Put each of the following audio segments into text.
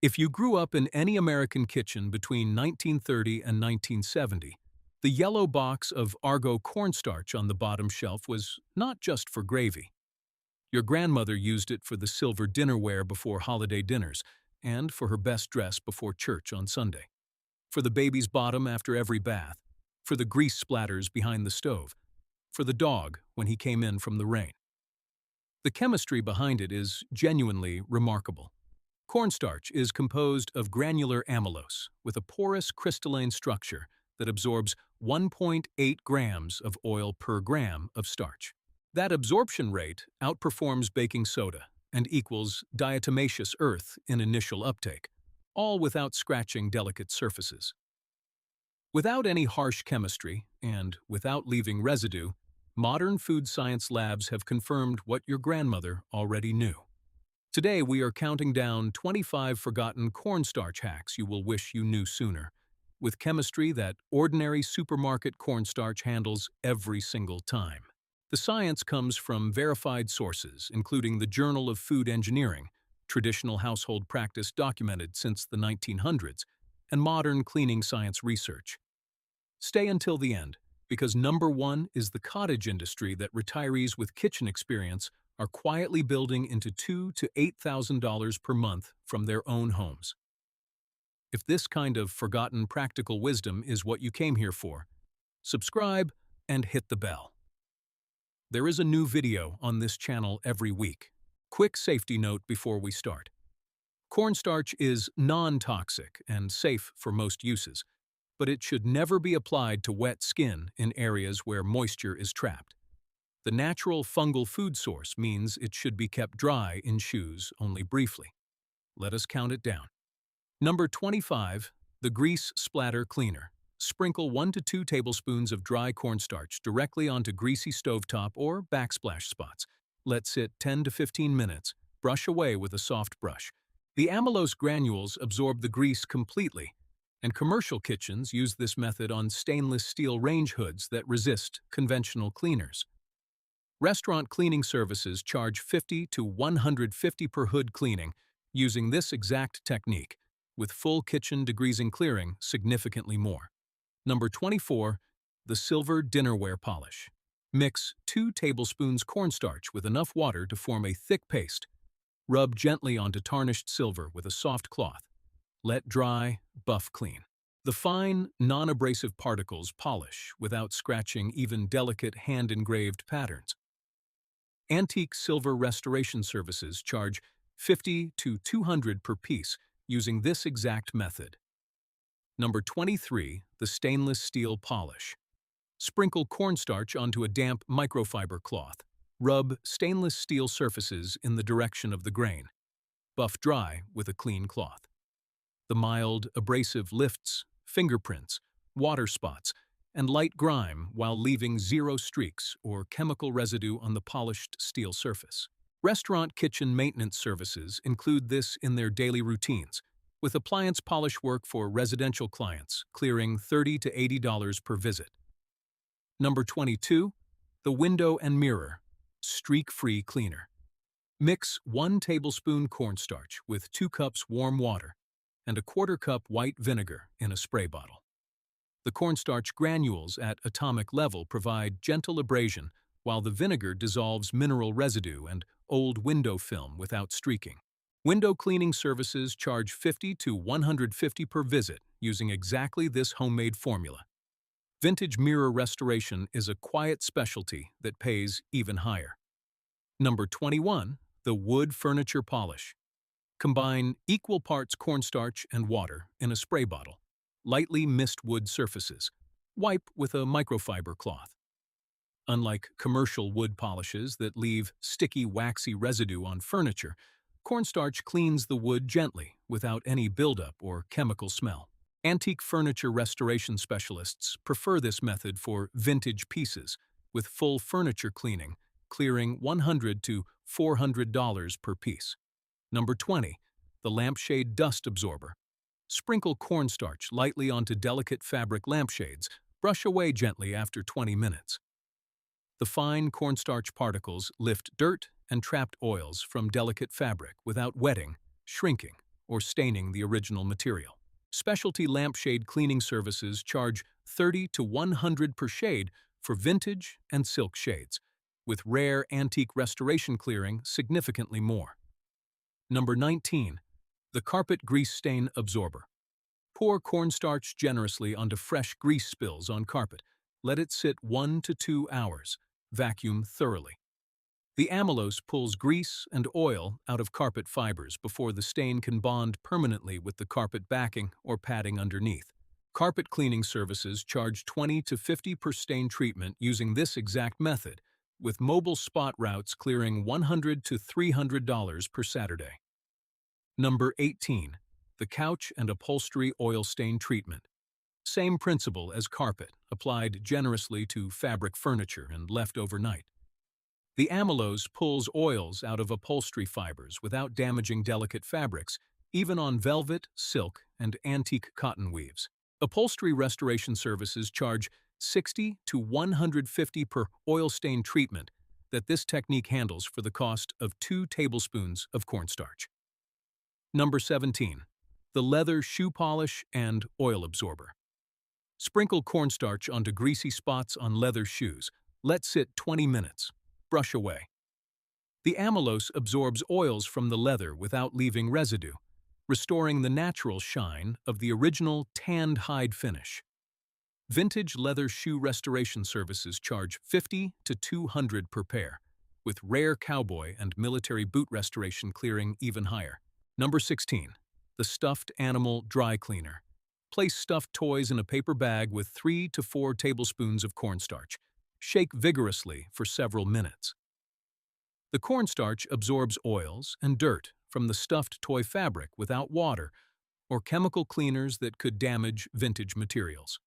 If you grew up in any American kitchen between 1930 and 1970, the yellow box of Argo cornstarch on the bottom shelf was not just for gravy. Your grandmother used it for the silver dinnerware before holiday dinners and for her best dress before church on Sunday, for the baby's bottom after every bath, for the grease splatters behind the stove, for the dog when he came in from the rain. The chemistry behind it is genuinely remarkable. Cornstarch is composed of granular amylose with a porous crystalline structure that absorbs 1.8 grams of oil per gram of starch. That absorption rate outperforms baking soda and equals diatomaceous earth in initial uptake, all without scratching delicate surfaces. Without any harsh chemistry and without leaving residue, modern food science labs have confirmed what your grandmother already knew. Today, we are counting down 25 forgotten cornstarch hacks you will wish you knew sooner, with chemistry that ordinary supermarket cornstarch handles every single time. The science comes from verified sources, including the Journal of Food Engineering, traditional household practice documented since the 1900s, and modern cleaning science research. Stay until the end, because number one is the cottage industry that retirees with kitchen experience are quietly building into $2,000 to $8,000 per month from their own homes. If this kind of forgotten practical wisdom is what you came here for, subscribe and hit the bell. There is a new video on this channel every week. Quick safety note before we start. Cornstarch is non-toxic and safe for most uses, but it should never be applied to wet skin in areas where moisture is trapped. The natural fungal food source means it should be kept dry in shoes only briefly. Let us count it down. Number 25, the grease splatter cleaner. Sprinkle 1 to 2 tablespoons of dry cornstarch directly onto greasy stovetop or backsplash spots. Let sit 10 to 15 minutes. Brush away with a soft brush. The amylose granules absorb the grease completely, and commercial kitchens use this method on stainless steel range hoods that resist conventional cleaners. Restaurant cleaning services charge $50 to $150 per hood cleaning using this exact technique, with full kitchen degreasing clearing significantly more. Number 24, the silver dinnerware polish. Mix 2 tablespoons cornstarch with enough water to form a thick paste. Rub gently onto tarnished silver with a soft cloth. Let dry, buff clean. The fine, non-abrasive particles polish without scratching even delicate hand-engraved patterns. Antique silver restoration services charge $50 to $200 per piece using this exact method. Number 23, the stainless steel polish. Sprinkle cornstarch onto a damp microfiber cloth. Rub stainless steel surfaces in the direction of the grain. Buff dry with a clean cloth. The mild, abrasive lifts, fingerprints, water spots, and light grime while leaving zero streaks or chemical residue on the polished steel surface. Restaurant kitchen maintenance services include this in their daily routines, with appliance polish work for residential clients clearing $30 to $80 per visit. Number 22, the window and mirror streak-free cleaner. Mix 1 tablespoon cornstarch with 2 cups warm water and a 1/4 cup white vinegar in a spray bottle. The cornstarch granules at atomic level provide gentle abrasion, while the vinegar dissolves mineral residue and old window film without streaking. Window cleaning services charge $50 to $150 per visit using exactly this homemade formula. Vintage mirror restoration is a quiet specialty that pays even higher. Number 21, the wood furniture polish. Combine equal parts cornstarch and water in a spray bottle. Lightly mist wood surfaces. Wipe with a microfiber cloth. Unlike commercial wood polishes that leave sticky, waxy residue on furniture, cornstarch cleans the wood gently without any buildup or chemical smell. Antique furniture restoration specialists prefer this method for vintage pieces, with full furniture cleaning, clearing $100 to $400 per piece. Number 20, the lampshade dust absorber. Sprinkle cornstarch lightly onto delicate fabric lampshades. Brush away gently after 20 minutes. The fine cornstarch particles lift dirt and trapped oils from delicate fabric without wetting, shrinking, or staining the original material. Specialty lampshade cleaning services charge 30 to 100 per shade for vintage and silk shades, with rare antique restoration clearing significantly more. Number 19. The carpet grease stain absorber. Pour cornstarch generously onto fresh grease spills on carpet. Let it sit 1 to 2 hours. Vacuum thoroughly. The amylose pulls grease and oil out of carpet fibers before the stain can bond permanently with the carpet backing or padding underneath. Carpet cleaning services charge 20 to 50 per stain treatment using this exact method, with mobile spot routes clearing $100 to $300 per Saturday. Number 18. The couch and upholstery oil stain treatment. Same principle as carpet, applied generously to fabric furniture and left overnight. The amylose pulls oils out of upholstery fibers without damaging delicate fabrics, even on velvet, silk, and antique cotton weaves. Upholstery restoration services charge 60 to 150 per oil stain treatment that this technique handles for the cost of 2 tablespoons of cornstarch. Number 17. The leather shoe polish and oil absorber. Sprinkle cornstarch onto greasy spots on leather shoes. Let sit 20 minutes. Brush away. The amylose absorbs oils from the leather without leaving residue, restoring the natural shine of the original tanned hide finish. Vintage leather shoe restoration services charge 50 to 200 per pair, with rare cowboy and military boot restoration clearing even higher. Number 16. The stuffed animal dry cleaner. Place stuffed toys in a paper bag with 3 to 4 tablespoons of cornstarch. Shake vigorously for several minutes. The cornstarch absorbs oils and dirt from the stuffed toy fabric without water or chemical cleaners that could damage vintage materials.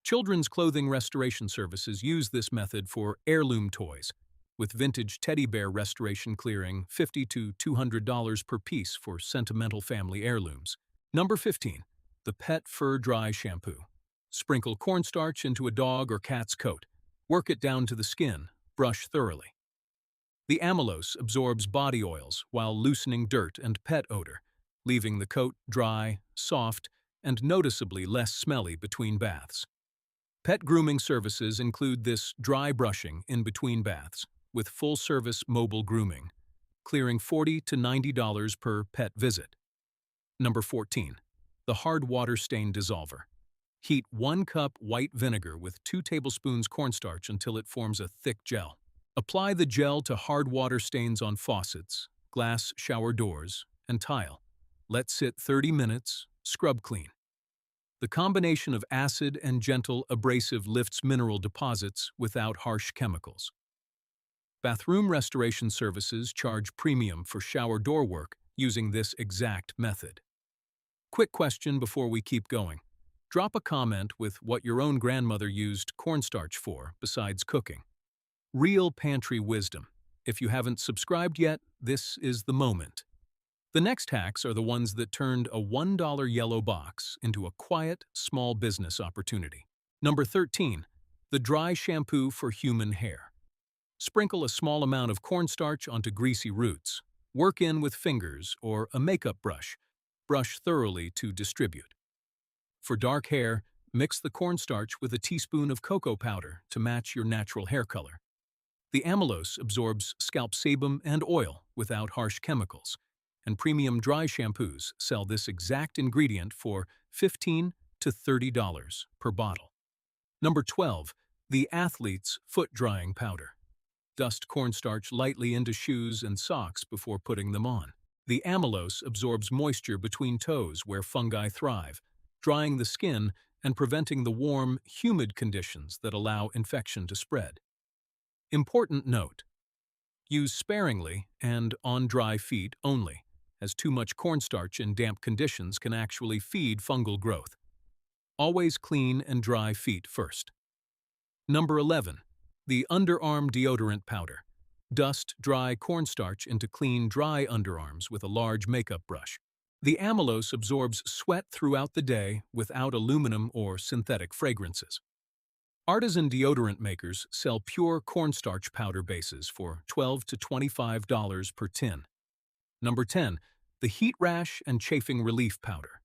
Children's clothing restoration services use this method for heirloom toys, with vintage teddy bear restoration clearing $50 to $200 per piece for sentimental family heirlooms. Number 15. The pet fur dry shampoo. Sprinkle cornstarch into a dog or cat's coat. Work it down to the skin. Brush thoroughly. The amylose absorbs body oils while loosening dirt and pet odor, leaving the coat dry, soft, and noticeably less smelly between baths. Pet grooming services include this dry brushing in between baths, with full-service mobile grooming, clearing $40 to $90 per pet visit. Number 14. The hard water stain dissolver. Heat 1 cup white vinegar with 2 tablespoons cornstarch until it forms a thick gel. Apply the gel to hard water stains on faucets, glass shower doors, and tile. Let sit 30 minutes, scrub clean. The combination of acid and gentle abrasive lifts mineral deposits without harsh chemicals. Bathroom restoration services charge premium for shower door work using this exact method. Quick question before we keep going. Drop a comment with what your own grandmother used cornstarch for besides cooking. Real pantry wisdom. If you haven't subscribed yet, this is the moment. The next hacks are the ones that turned a $1 yellow box into a quiet, small business opportunity. Number 13. The dry shampoo for human hair. Sprinkle a small amount of cornstarch onto greasy roots. Work in with fingers or a makeup brush. Brush thoroughly to distribute. For dark hair, mix the cornstarch with a teaspoon of cocoa powder to match your natural hair color. The amylose absorbs scalp sebum and oil without harsh chemicals, and premium dry shampoos sell this exact ingredient for $15 to $30 per bottle. Number 12. The athlete's foot drying powder. Dust cornstarch lightly into shoes and socks before putting them on. The amylose absorbs moisture between toes where fungi thrive, drying the skin and preventing the warm, humid conditions that allow infection to spread. Important note: use sparingly and on dry feet only, as too much cornstarch in damp conditions can actually feed fungal growth. Always clean and dry feet first. Number 11. The underarm deodorant powder. Dust dry cornstarch into clean, dry underarms with a large makeup brush. The amylose absorbs sweat throughout the day without aluminum or synthetic fragrances. Artisan deodorant makers sell pure cornstarch powder bases for $12 to $25 per tin. Number 10. The heat rash and chafing relief powder.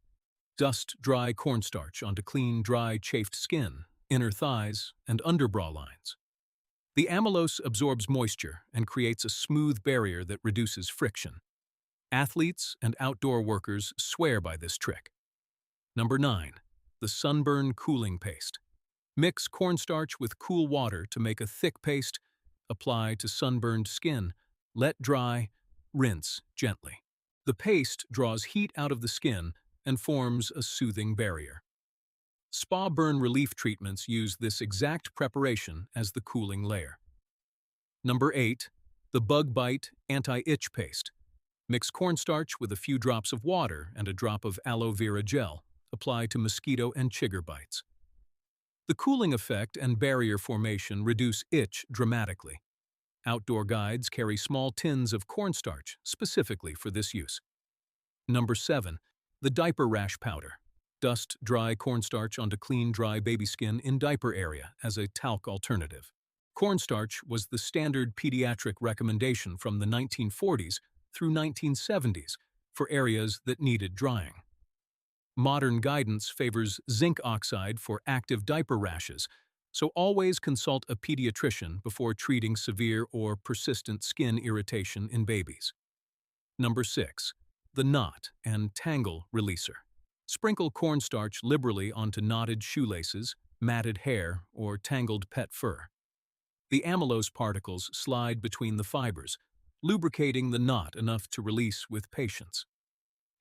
Dust dry cornstarch onto clean, dry, chafed skin, inner thighs, and underbra lines. The amylose absorbs moisture and creates a smooth barrier that reduces friction. Athletes and outdoor workers swear by this trick. Number 9. The sunburn cooling paste. Mix cornstarch with cool water to make a thick paste. Apply to sunburned skin. Let dry. Rinse gently. The paste draws heat out of the skin and forms a soothing barrier. Spa burn relief treatments use this exact preparation as the cooling layer. Number 8. The bug bite anti-itch paste. Mix cornstarch with a few drops of water and a drop of aloe vera gel. Apply to mosquito and chigger bites. The cooling effect and barrier formation reduce itch dramatically. Outdoor guides carry small tins of cornstarch specifically for this use. Number 7. The diaper rash powder. Dust dry cornstarch onto clean, dry baby skin in diaper area as a talc alternative. Cornstarch was the standard pediatric recommendation from the 1940s through 1970s for areas that needed drying. Modern guidance favors zinc oxide for active diaper rashes, so always consult a pediatrician before treating severe or persistent skin irritation in babies. Number 6. The knot and tangle releaser. Sprinkle cornstarch liberally onto knotted shoelaces, matted hair, or tangled pet fur. The amylose particles slide between the fibers, lubricating the knot enough to release with patience.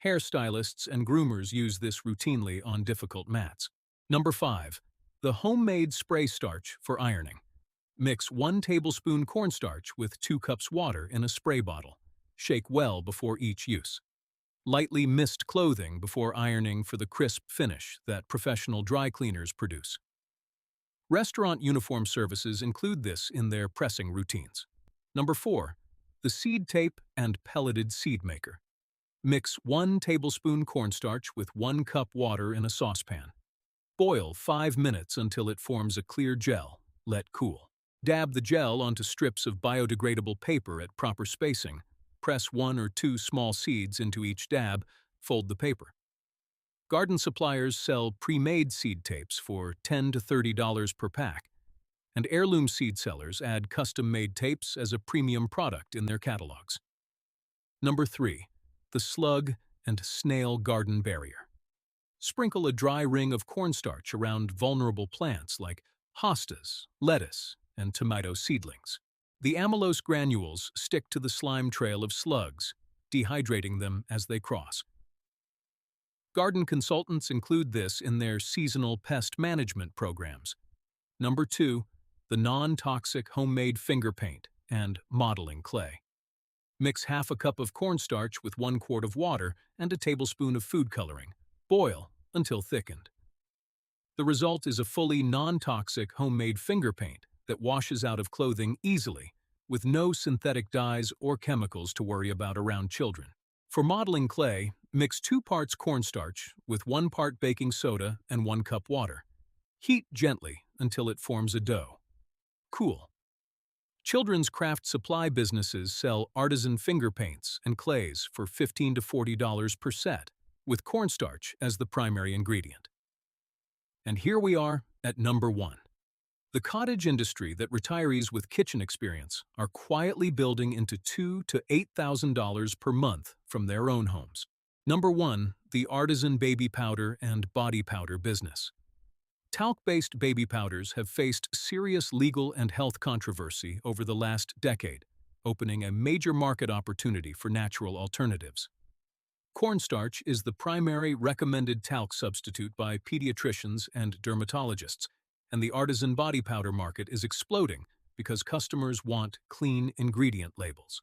Hairstylists and groomers use this routinely on difficult mats. Number 5. The homemade spray starch for ironing. Mix 1 tablespoon cornstarch with 2 cups water in a spray bottle. Shake well before each use. Lightly mist clothing before ironing for the crisp finish that professional dry cleaners produce. Restaurant uniform services include this in their pressing routines. Number 4. The seed tape and pelleted seed maker. Mix 1 tablespoon cornstarch with 1 cup water in a saucepan. Boil 5 minutes until it forms a clear gel. Let cool. Dab the gel onto strips of biodegradable paper at proper spacing. Press 1 or 2 small seeds into each dab. Fold the paper. Garden suppliers sell pre-made seed tapes for $10 to $30 per pack, and heirloom seed sellers add custom-made tapes as a premium product in their catalogs. Number 3. The slug and snail garden barrier. Sprinkle a dry ring of cornstarch around vulnerable plants like hostas, lettuce, and tomato seedlings. The amylose granules stick to the slime trail of slugs, dehydrating them as they cross. Garden consultants include this in their seasonal pest management programs. Number 2. The non-toxic homemade finger paint and modeling clay. Mix half a cup of cornstarch with 1 quart of water and a tablespoon of food coloring. Boil until thickened. The result is a fully non-toxic homemade finger paint that washes out of clothing easily, with no synthetic dyes or chemicals to worry about around children. For modeling clay, mix 2 parts cornstarch with 1 part baking soda and 1 cup water. Heat gently until it forms a dough. Cool. Children's craft supply businesses sell artisan finger paints and clays for $15 to $40 per set, with cornstarch as the primary ingredient. And here we are at number 1. The cottage industry that retirees with kitchen experience are quietly building into $2,000 to $8,000 per month from their own homes. Number 1. The artisan baby powder and body powder business. Talc-based baby powders have faced serious legal and health controversy over the last decade, opening a major market opportunity for natural alternatives. Cornstarch is the primary recommended talc substitute by pediatricians and dermatologists, and the artisan body powder market is exploding because customers want clean ingredient labels.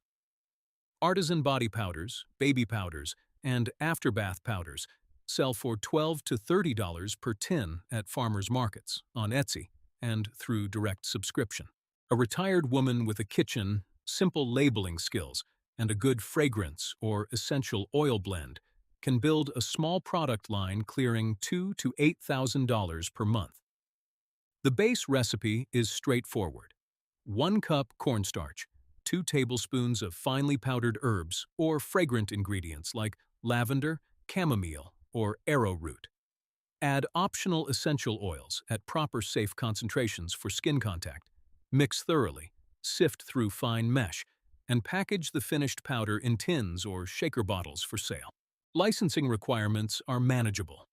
Artisan body powders, baby powders, and afterbath powders sell for $12 to $30 per tin at farmers markets, on Etsy, and through direct subscription. A retired woman with a kitchen, simple labeling skills, and a good fragrance or essential oil blend can build a small product line clearing $2,000 to $8,000 per month. The base recipe is straightforward. 1 cup cornstarch, 2 tablespoons of finely powdered herbs or fragrant ingredients like lavender, chamomile, or arrowroot. Add optional essential oils at proper safe concentrations for skin contact. Mix thoroughly, sift through fine mesh, and package the finished powder in tins or shaker bottles for sale. Licensing requirements are manageable.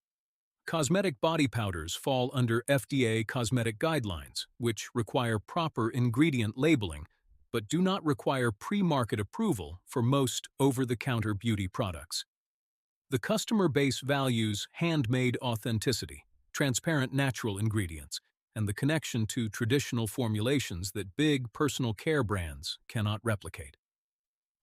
Cosmetic body powders fall under FDA cosmetic guidelines, which require proper ingredient labeling, but do not require pre-market approval for most over-the-counter beauty products. The customer base values handmade authenticity, transparent natural ingredients, and the connection to traditional formulations that big personal care brands cannot replicate.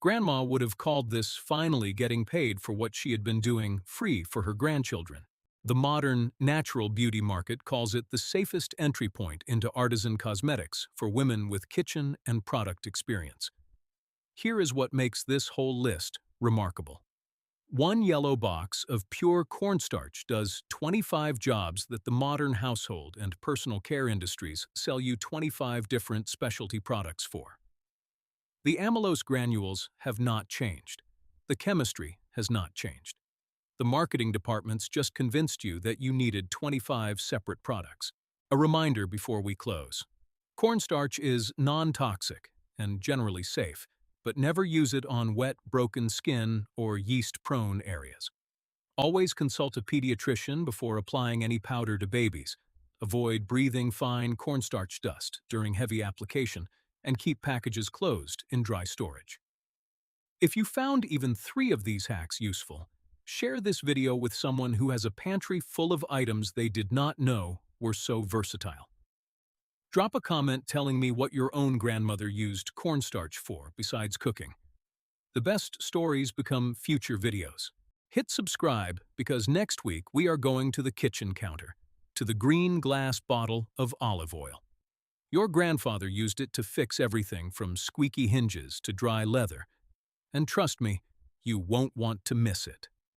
Grandma would have called this finally getting paid for what she had been doing free for her grandchildren. The modern, natural beauty market calls it the safest entry point into artisan cosmetics for women with kitchen and product experience. Here is what makes this whole list remarkable. One yellow box of pure cornstarch does 25 jobs that the modern household and personal care industries sell you 25 different specialty products for. The amylose granules have not changed. The chemistry has not changed. The marketing departments just convinced you that you needed 25 separate products. A reminder before we close. Cornstarch is non-toxic and generally safe, but never use it on wet, broken skin or yeast-prone areas. Always consult a pediatrician before applying any powder to babies. Avoid breathing fine cornstarch dust during heavy application, and keep packages closed in dry storage. If you found even 3 of these hacks useful, share this video with someone who has a pantry full of items they did not know were so versatile. Drop a comment telling me what your own grandmother used cornstarch for besides cooking. The best stories become future videos. Hit subscribe because next week we are going to the kitchen counter, to the green glass bottle of olive oil. Your grandfather used it to fix everything from squeaky hinges to dry leather. And trust me, you won't want to miss it.